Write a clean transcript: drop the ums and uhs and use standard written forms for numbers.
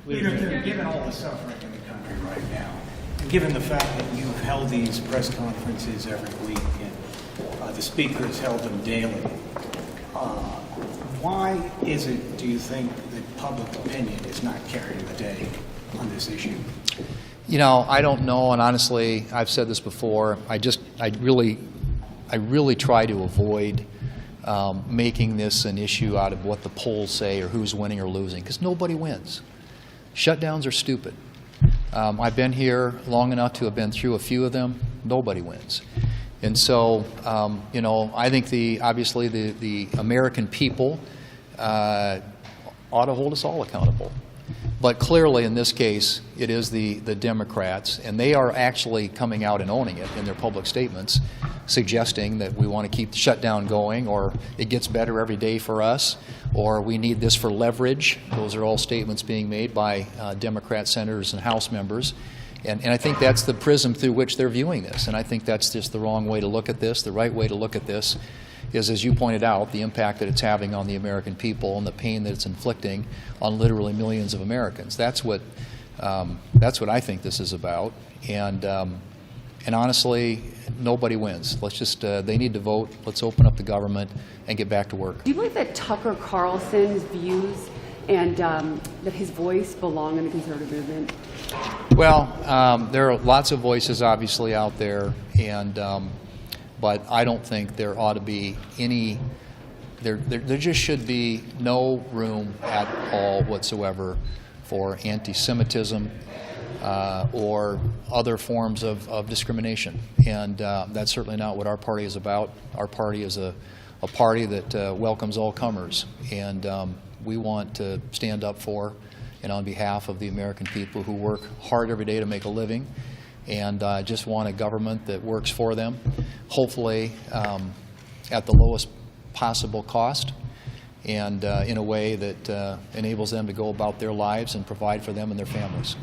Given all the suffering in the country right now, given the fact that you've held these press conferences every week and the speaker has held them daily, why is it, do you think, that public opinion is not carrying the day on this issue? You know, I don't know, and honestly, I've said this before. I really try to avoid making this an issue out of what the polls say or who's winning or losing, because nobody wins. Shutdowns are stupid. I've been here long enough to have been through a few of them. Nobody wins. And so, you know, I think obviously the American people ought to hold us all accountable. But clearly, in this case, it is the Democrats, and they are actually coming out and owning it in their public statements, suggesting that we want to keep the shutdown going, or it gets better every day for us, or we need this for leverage. Those are all statements being made by Democrat senators and House members. And I think that's the prism through which they're viewing this. And I think that's just the wrong way to look at this. The right way to look at this is, as you pointed out, the impact that it's having on the American people and the pain that it's inflicting on literally millions of Americans. That's what I think this is about. And honestly, nobody wins. Let's just, they need to vote. Let's open up the government and get back to work. Do you believe that Tucker Carlson's views and that his voice belong in the conservative movement? Well, there are lots of voices obviously out there, and but I don't think there ought to be any, there just should be no room at all whatsoever for anti-Semitism or other forms of discrimination. And that's certainly not what our party is about. Our party is a party that welcomes all comers, and we want to stand up for and on behalf of the American people who work hard every day to make a living, and just want a government that works for them, hopefully at the lowest possible cost, and in a way that enables them to go about their lives and provide for them and their families.